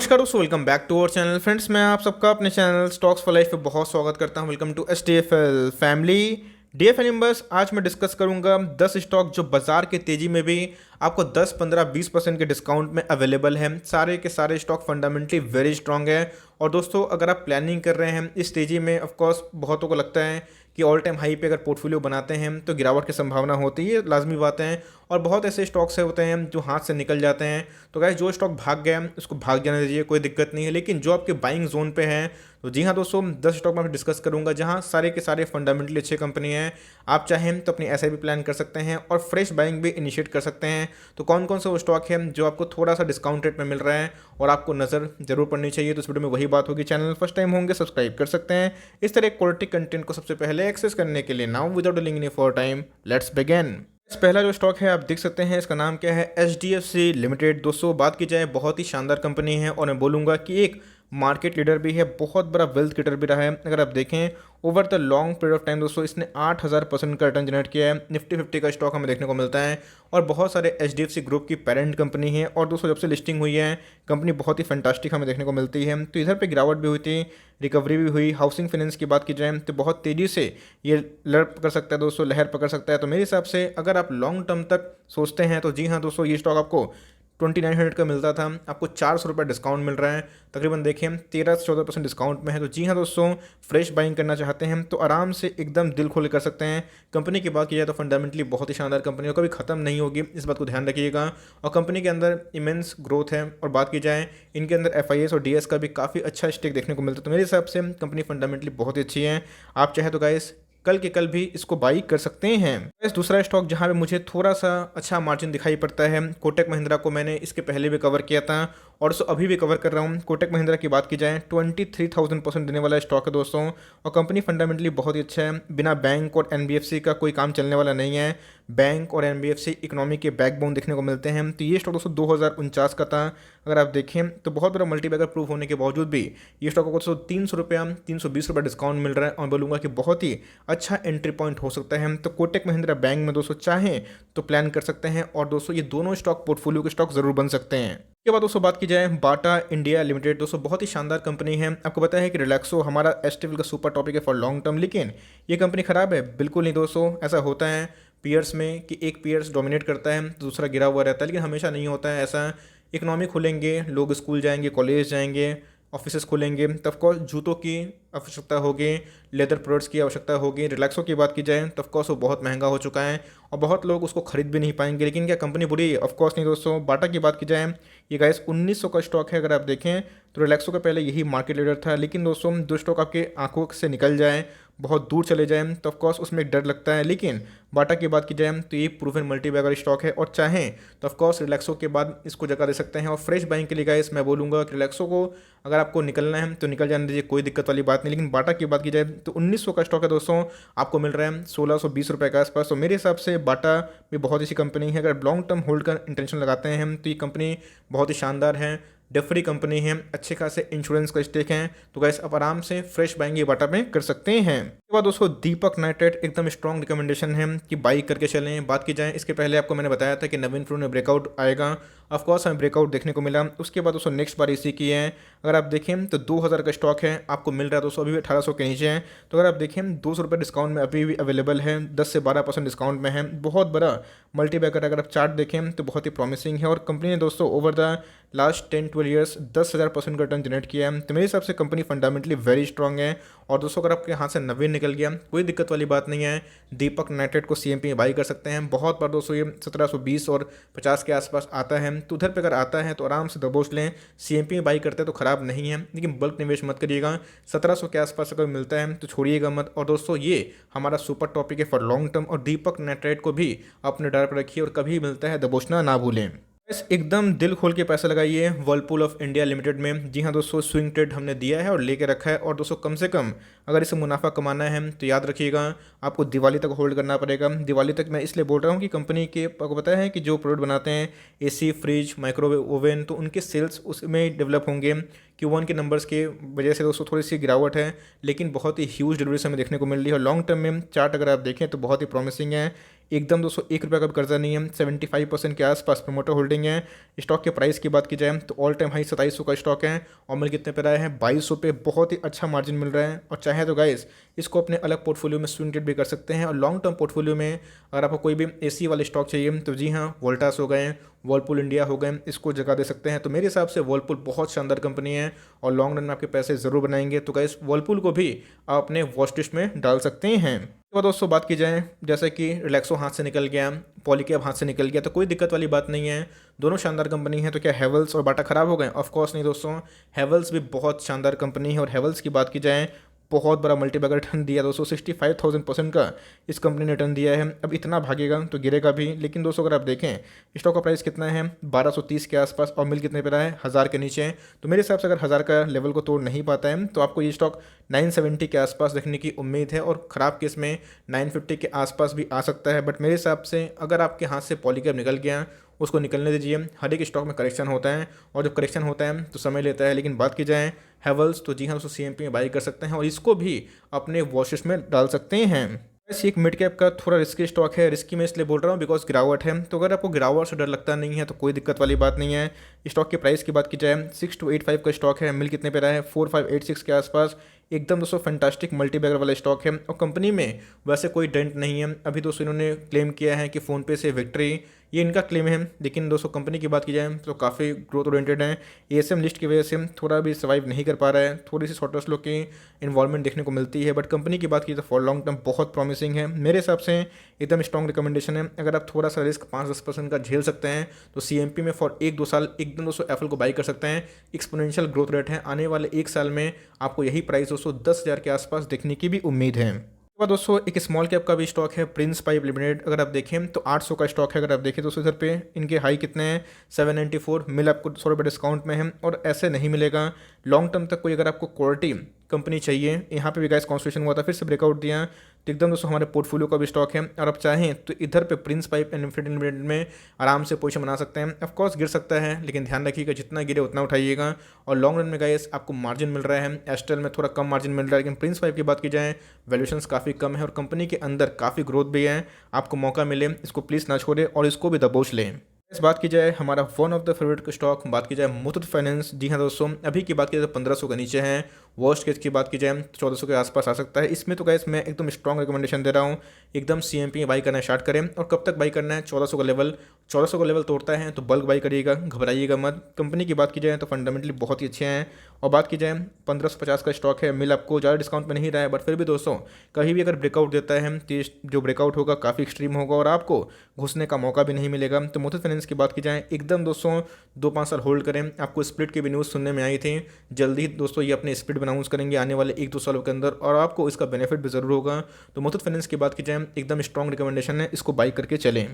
नमस्कार दोस्तों, welcome back to our channel. Friends, मैं आप सबका अपने चैनल स्टॉक्स फॉर लाइफ पे बहुत स्वागत करता हूं। Welcome to STFL family. DFL members, आज मैं डिस्कस करूंगा 10 स्टॉक जो बाजार के तेजी में भी आपको 10, 15, 20% के डिस्काउंट में अवेलेबल हैं। सारे के सारे स्टॉक फंडामेंटली वेरी स्ट्रांग है। और दोस्तों, अगर आप प्लानिंग कर रहे हैं इस तेजी में, ऑफ कोर्स बहुतों को लगता है कि ऑल टाइम हाई पे अगर पोर्टफोलियो बनाते हैं तो गिरावट की संभावना होती है, लाजमी बातें हैं। और बहुत ऐसे स्टॉक्स होते हैं जो हाथ से निकल जाते हैं। तो गाइस, जो स्टॉक भाग गया उसको भाग जाने दीजिए, कोई दिक्कत नहीं है। लेकिन जो आपके बाइंग जोन पे हैं, तो जी हाँ दोस्तों, 10 स्टॉक मैं डिस्कस करूंगा जहां सारे के सारे फंडामेंटली अच्छे कंपनी हैं। आप चाहें तो अपनी SIP प्लान कर सकते हैं और फ्रेश बाइंग भी इनिशिएट कर सकते हैं। तो कौन कौन से वो स्टॉक है जो आपको थोड़ा सा डिस्काउंट रेट में मिल रहा है और आपको नज़र जरूर पड़नी चाहिए, तो इस वीडियो में वही बात होगी। चैनल फर्स्ट टाइम होंगे, सब्सक्राइब कर सकते हैं इस तरह क्वालिटी कंटेंट को सबसे पहले एक्सेस करने के लिए। Now without delaying any for time, let's begin. पहला जो स्टॉक है आप देख सकते हैं, इसका नाम क्या है, HDFC लिमिटेड। दोस्तों, बात की जाए बहुत ही शानदार कंपनी है और मैं बोलूँगा कि एक मार्केट लीडर भी है, बहुत बड़ा वेल्थ क्रिएटर भी रहा है। अगर आप देखें over the long period of time दोस्तों, इसने 8000% का रिटर्न जनरेट किया है। निफ्टी 50 का स्टॉक हमें देखने को मिलता है और बहुत सारे HDFC ग्रुप की पेरेंट कंपनी है। और दोस्तों, जब से लिस्टिंग हुई है कंपनी बहुत ही फैंटास्टिक हमें देखने को मिलती है। तो इधर पे गिरावट भी हुई थी, रिकवरी भी हुई। हाउसिंग फाइनेंस की बात की जाए तो बहुत तेज़ी से ये लहर पकड़ सकता है दोस्तों, लहर पकड़ सकता है। तो मेरे हिसाब से अगर आप लॉन्ग टर्म तक सोचते हैं तो जी हाँ दोस्तों, ये स्टॉक आपको 2900 का मिलता था, आपको 400 रुपये डिस्काउंट मिल रहा है। तकरीबन देखिए 13 से 14% डिस्काउंट में है। तो जी हाँ दोस्तों, फ्रेश बाइंग करना चाहते हैं तो आराम से एकदम दिल खोल कर सकते हैं। कंपनी की बात की जाए तो फंडामेंटली बहुत ही शानदार कंपनी है, कभी खत्म नहीं होगी, इस बात को ध्यान रखिएगा। और कंपनी के अंदर इमेंस ग्रोथ है। और बात की जाए इनके अंदर FIS और DS का भी काफ़ी अच्छा स्टेक देखने को मिलता है। तो मेरे हिसाब से कंपनी फंडामेंटली बहुत ही अच्छी है। आप चाहे तो गाइस कल के कल भी इसको बाई कर सकते हैं। इस दूसरा स्टॉक जहां पे मुझे थोड़ा सा अच्छा मार्जिन दिखाई पड़ता है, कोटक महिंद्रा को मैंने इसके पहले भी कवर किया था और उसको अभी भी कवर कर रहा हूं। कोटक महिंद्रा की बात की जाए 23,000% देने वाला स्टॉक है दोस्तों। और कंपनी फंडामेंटली बहुत ही अच्छा है। बिना बैंक और NBFC का कोई काम चलने वाला नहीं है। बैंक और NBFC इकोनॉमी के बैकबोन देखने को मिलते हैं। तो ये स्टॉक दोस्तों 2049 का था। अगर आप देखें तो बहुत बड़ा मल्टीबैगर प्रूफ होने के बावजूद भी ये स्टॉक को 300 रुपया, 320 रुपये डिस्काउंट मिल रहा है। और बोलूँगा कि बहुत ही अच्छा एंट्री पॉइंट हो सकता है। तो कोटक महिंद्रा बैंक में दोस्तों चाहें तो प्लान कर सकते हैं। और दोस्तों, ये दोनों स्टॉक पोर्टफोलियो के स्टॉक जरूर बन सकते हैं। इसके बाद दोस्तों बात की जाए बाटा इंडिया लिमिटेड। दोस्तों, बहुत ही शानदार कंपनी है। आपको पता है कि रिलैक्सो हमारा STFL का सुपर टॉपिक है फॉर लॉन्ग टर्म, लेकिन ये कंपनी खराब है? बिल्कुल नहीं दोस्तों। ऐसा होता है पीयर्स में कि एक पीयर्स डोमिनेट करता है तो दूसरा गिरा हुआ रहता है, लेकिन हमेशा नहीं होता है ऐसा। इकोनॉमी खुलेंगे, लोग स्कूल जाएंगे, कॉलेज जाएंगे, ऑफिसेस खुलेंगे, तब ऑफकोर्स जूतों की आवश्यकता होगी, लेदर प्रोडक्ट्स की आवश्यकता होगी। रिलैक्सो की बात की जाए तो ऑफकोर्स वो बहुत महंगा हो चुका है और बहुत लोग उसको खरीद भी नहीं पाएंगे। लेकिन क्या कंपनी बुरी है? ऑफकोर्स नहीं दोस्तों। बाटा की बात की जाए, ये गाइस 1900 का स्टॉक है। अगर आप देखें तो रिलैक्सो का पहले यही मार्केट लीडर था। लेकिन दोस्तों, जो स्टॉक आपके आंखों से निकल जाए, बहुत दूर चले जाए, तो ऑफकोर्स उसमें एक डर लगता है। लेकिन बाटा की बात की जाए तो ये प्रूवन मल्टीबैगर स्टॉक है और चाहें तो ऑफकोर्स रिलैक्सो के बाद इसको जगह दे सकते हैं। और फ्रेश बाइंग के लिए गाइस मैं बोलूँगा कि रिलैक्सो को अगर आपको निकलना है तो निकल जाने दीजिए, कोई दिक्कत वाली बात नहीं। लेकिन बाटा की बात की जाए तो 1900 का स्टॉक है दोस्तों, आपको मिल रहा है 1620 रुपये के आसपास। तो मेरे हिसाब से बाटा भी बहुत अच्छी कंपनी है। अगर लॉन्ग टर्म होल्ड का इंटेंशन लगाते हैं हम तो ये कंपनी बहुत ही शानदार है, डेफरी कंपनी है, अच्छे खासे इंश्योरेंस का स्टेक है। तो गाइस आप आराम से फ्रेश बाइंग ये बाटा में कर सकते हैं। उसके बाद दोस्तों दीपक नाइट्रेट एकदम स्ट्रॉन्ग रिकमेंडेशन है कि बाई करके चलें। बात की जाए इसके पहले आपको मैंने बताया था कि नवीन फ्लोर में ब्रेकआउट आएगा, ऑफकोर्स हमें ब्रेकआउट देखने को मिला। उसके बाद दोस्तों नेक्स्ट बार इसी की है। अगर आप देखें तो 2000 का स्टॉक है, आपको मिल रहा है दोस्तों अभी भी 1800 के नीचे है। तो अगर आप देखें 200 रुपये डिस्काउंट में अभी भी अवेलेबल है, 10 से 12% डिस्काउंट में है। बहुत बड़ा मल्टीबैगर अगर आप चार्ट देखें तो बहुत ही प्रॉमिसिंग है। और कंपनी ने दोस्तों ओवर द लास्ट 10-12 ईयर्स 10,000% का रिटर्न जनरेट किया है। तो मेरे हिसाब से कंपनी फंडामेंटली वेरी स्ट्रॉन्ग है। और दोस्तों, अगर आपके हाथ से नवीन निकल गया कोई दिक्कत वाली बात नहीं है, दीपक नाइट्रेट को CMP में बाई कर सकते हैं। बहुत बार दोस्तों ये 1720 और 50 के आसपास आता है, तो उधर पे अगर आता है तो आराम से दबोच लें। CMP में बाई करते हैं तो ख़राब नहीं है, लेकिन बल्क निवेश मत करिएगा। 1700 के आसपास अगर मिलता है तो छोड़िएगा मत। और दोस्तों, ये हमारा सुपर टॉपिक है फॉर लॉन्ग टर्म और दीपक नाइट्रेट को भी अपने डर पर रखिए और कभी मिलता है दबोचना ना भूलें। बस एकदम दिल खोल के पैसा लगाइए वर्लपूल ऑफ इंडिया लिमिटेड में। जी हाँ दोस्तों, स्विंग ट्रेड हमने दिया है और लेके रखा है। और दोस्तों, कम से कम अगर इसे मुनाफा कमाना है तो याद रखिएगा आपको दिवाली तक होल्ड करना पड़ेगा। दिवाली तक मैं इसलिए बोल रहा हूँ कि कंपनी के आपको पता है कि जो प्रोडक्ट बनाते हैं AC, फ्रिज, माइक्रोवेव ओवन, तो उनके सेल्स उसमें डेवलप होंगे। Q1 के नंबर्स के वजह से दोस्तों थोड़ी सी गिरावट है, लेकिन बहुत ही ह्यूज डिलीवरीज हमें देखने को मिल रही है। लॉन्ग टर्म में चार्ट अगर आप देखें तो बहुत ही प्रॉमिसिंग है। एकदम दोस्तों ₹1 का भी कर्जा नहीं है, 75% के आसपास प्रमोटर होल्डिंग है। स्टॉक के प्राइस की बात की जाए तो ऑल टाइम हाई 2700 का स्टॉक है और मिल कितने पे रहा है, 2200 पे। बहुत ही अच्छा मार्जिन मिल रहा है और चाहे तो गाइस इसको अपने अलग पोर्टफोलियो में स्विंग ट्रेड भी कर सकते हैं। और लॉन्ग टर्म पोर्टफोलियो में अगर आपको कोई भी एसी वाले स्टॉक चाहिए तो जी हाँ, वोल्टास हो गए, वर्लपूल इंडिया हो गए, इसको जगह दे सकते हैं। तो मेरे हिसाब से वर्लपूल बहुत शानदार कंपनी है और लॉन्ग रन में आपके पैसे ज़रूर बनाएंगे। तो गाइस वर्लपूल को भी आप अपने वॉच लिस्ट में डाल सकते हैं। तो दोस्तों बात की जाए जैसे कि रिलैक्सो हाथ से निकल गया, पॉलीकैब हाथ से निकल गया, तो कोई दिक्कत वाली बात नहीं है, दोनों शानदार कंपनी है। तो क्या हेवल्स और बाटा खराब हो गए? ऑफ कोर्स नहीं दोस्तों, हेवल्स भी बहुत शानदार कंपनी है और हेवल्स की बात की जाए बहुत बड़ा मल्टीबैगर रिटर्न दिया दोस्तों, 65,000% का इस कंपनी ने रिटर्न दिया है। अब इतना भागेगा तो गिरेगा भी, लेकिन दोस्तों अगर आप देखें स्टॉक का प्राइस कितना है, 1230 के आसपास और मिल कितने पे रहा है, 1000 के नीचे। तो मेरे हिसाब से अगर 1000 का लेवल को तोड़ नहीं पाता है तो आपको ये स्टॉक 970 के आसपास देखने की उम्मीद है और ख़राब केस में 950 के आसपास भी आ सकता है। बट मेरे हिसाब से अगर आपके हाथ से पॉलीकैब निकल गया उसको निकलने दीजिए। हर एक स्टॉक में करेक्शन होता है और जब करेक्शन होता है तो समय लेता है, लेकिन बात की जाए हैवल्स तो जी हाँ उसको सीएमपी में बाई कर सकते हैं और इसको भी अपने वॉच लिस्ट में डाल सकते हैं। वैसे एक मिड कैप का थोड़ा रिस्की स्टॉक है, रिस्की मैं इसलिए बोल रहा हूँ बिकॉज गिरावट है। तो अगर आपको गिरावट से डर लगता नहीं है तो कोई दिक्कत वाली बात नहीं है। स्टॉक के प्राइस की बात की जाए 6285 का स्टॉक है, मिल कितने पे रहा है, 4586 के आसपास। एकदम दोस्तों फैंटास्टिक मल्टीबैगर वाला स्टॉक है और कंपनी में वैसे कोई डेंट नहीं है। अभी दोस्तों इन्होंने क्लेम किया है कि फ़ोनपे से विक्ट्री, ये इनका क्लेम है, लेकिन दोस्तों कंपनी की बात की जाए तो काफ़ी ग्रोथ ओरिएंटेड है। एएसएम लिस्ट की वजह से थोड़ा भी सर्वाइव नहीं कर पा रहा है, थोड़ी सी शॉर्टेस्ट लोग की इन्वॉल्वमेंट देखने को मिलती है। बट कंपनी की बात की तो फॉर लॉन्ग टर्म बहुत प्रॉमिसिंग है, मेरे हिसाब से एकदम स्ट्रॉन्ग रिकमेंडेशन है। अगर आप थोड़ा सा रिस्क 5-10% का झेल सकते हैं तो सीएमपी में फॉर 1-2 साल एकदम दोस्तों एप्पल को बाई कर सकते हैं। एक्सपोनेंशियल ग्रोथ रेट है, आने वाले 1 साल में आपको यही प्राइस दोस्तों 10,000 के आसपास देखने की भी उम्मीद है। उसके बाद दोस्तों एक स्मॉल कैप का भी स्टॉक है, प्रिंस पाइप लिमिटेड। अगर आप देखें तो 800 का स्टॉक है। अगर आप देखें तो इधर पे इनके हाई कितने हैं, 794, मिल आपको 100 रुपये डिस्काउंट में है और ऐसे नहीं मिलेगा लॉन्ग टर्म तक। कोई अगर आपको क्वालिटी कंपनी चाहिए, यहाँ पे भी गाइस कॉन्स्टिट्यूशन हुआ था, फिर से ब्रेकआउट दिया, तो एकदम दोस्तों हमारे पोर्टफोलियो का भी स्टॉक है। और आप चाहें तो इधर पे Prince pipe and limited limited में आराम से पोजीशन बना सकते हैं। ऑफकोर्स गिर सकता है, लेकिन ध्यान रखिएगा जितना गिरे उतना उठाइएगा और लॉन्ग रन में गाइस आपको मार्जिन मिल रहा है। एस्टेल में थोड़ा कम मार्जिन मिल रहा है, लेकिन प्रिंस पाइप की बात की जाए वैल्यूएशंस काफ़ी कम है और कंपनी के अंदर काफ़ी ग्रोथ भी है। आपको मौका मिले इसको प्लीज़ ना छोड़े और इसको भी दबोच लें। इस बात की जाए हमारा one of the favourite stock, बात की जाए मुथूट फाइनेंस। जी हाँ दोस्तों, अभी की बात की जाए तो 1500 के नीचे है, वर्स्ट केस की बात की जाए तो 1400 के आसपास आ सकता है। इसमें तो गाइस मैं एकदम स्ट्रॉन्ग रिकमेंडेशन दे रहा हूँ, एकदम सीएमपी बाई करना स्टार्ट करें। और कब तक बाई करना है, 1400 का लेवल, 1400 का लेवल तोड़ता है तो बल्क बाई करिएगा, घबराइएगा मत। कंपनी की बात की जाए तो फंडामेंटली बहुत ही अच्छे हैं। और बात की जाए 1550 का स्टॉक है, मिल आपको ज़्यादा डिस्काउंट में नहीं रहा है, बट फिर भी दोस्तों कहीं भी अगर ब्रेकआउट देता है तो जो ब्रेकआउट होगा काफ़ी एक्सट्रीम होगा और आपको घुसने का मौका भी नहीं मिलेगा। तो मुथूट फाइनेंस की बात की जाए एकदम दोस्तों 2-5 साल होल्ड करें। आपको स्प्लिट की भी न्यूज़ सुनने में आई थी, जल्दी ही दोस्तों ये अपने स्प्लिट अनाउंस करेंगे आने वाले 1-2 सालों के अंदर और आपको इसका बेनिफिट भी ज़रूर होगा। तो मुथूट फाइनेंस की बात की जाए एकदम स्ट्रॉन्ग रिकमेंडेशन है, इसको बाई करके चलें।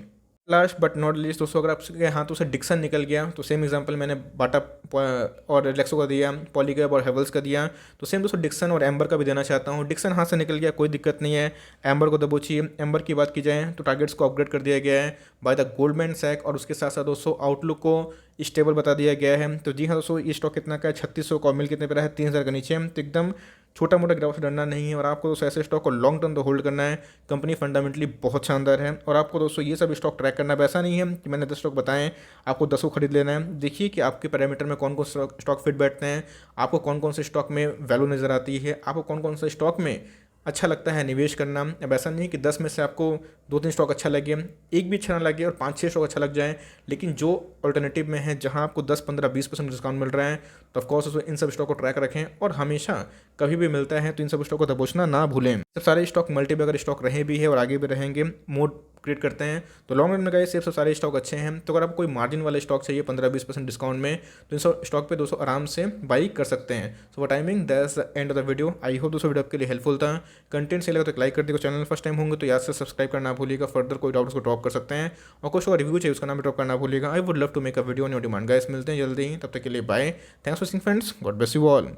लास्ट बट नॉट लीस्ट दोस्तों, अगर आपके हाथों से डिक्सन निकल गया तो सेम एग्जांपल मैंने बाटा और रिलैक्सो का दिया, पॉलीकैब और हेवल्स का दिया, तो सेम दोस्तों डिक्सन और एम्बर का भी देना चाहता हूँ। डिक्सन हाथ से निकल गया कोई दिक्कत नहीं है, एम्बर को दबोचिए। एम्बर की बात की जाए तो टारगेट्स को अपग्रेड कर दिया गया है बाय द गोल्डमैन सैक और उसके साथ साथ दोस्तों आउटलुक को स्टेबल बता दिया गया है। तो जी हाँ दोस्तों, ये स्टॉक कितना का है, 3600 का, मिल कितने पे रहा है, 3000 का नीचे। तो एकदम छोटा मोटा गिरावट से डरना नहीं है और आपको दोस्तों ऐसे स्टॉक को लॉन्ग टर्म तो होल्ड करना है। कंपनी फंडामेंटली बहुत शानदार है और आपको दोस्तों ये सब स्टॉक ट्रैक करना है। ऐसा नहीं है कि मैंने 10 स्टॉक बताएं आपको 10 को खरीद लेना है। देखिए कि आपके पैरामीटर में कौन कौन से स्टॉक फिट बैठते हैं, आपको कौन कौन से स्टॉक में वैल्यू नज़र आती है, आपको कौन कौन से स्टॉक में अच्छा लगता है निवेश करना। अब ऐसा नहीं कि 10 में से आपको 2-3 स्टॉक अच्छा लगे, एक भी अच्छा ना लगे और 5-6 स्टॉक अच्छा लग जाए, लेकिन जो अल्टरनेटिव में है जहां आपको 10-15-20% डिस्काउंट मिल रहा है तो ऑफकोर्स इन सब स्टॉक को ट्रैक रखें और हमेशा कभी भी मिलता है तो इन सब स्टॉक को दबोचना ना भूलें। सब सारे स्टॉक मल्टीबैगर स्टॉक रहे भी है और आगे भी रहेंगे, मोड क्रिएट करते हैं। तो लॉन्ग रन में गए सब सारे स्टॉक अच्छे हैं। तो अगर आपको कोई मार्जिन वाले स्टॉक चाहिए 15-20% डिस्काउंट में तो इन स्टॉक पे दोस्तों आराम से बाई कर सकते हैं। So for timing that's the end of the video. I hope दोस्तों वीडियो आपके लिए हेल्पफुल था। कंटेंट सही लगा तो लाइक कर दिएगा, चैनल फर्स्ट टाइम होंगे तो याद से सब्सक्राइब करना भूलिएगा। फर्दर कोई डाउट्स को ड्रॉप कर सकते हैं और कुछ और रिव्यू चाहिए उसका नाम ड्रॉप करना भूलिएगा। I would love to make a video on your demand. Guys मिलते हैं जल्दी, तब तक के लिए bye. Thanks for watching friends, God bless you all.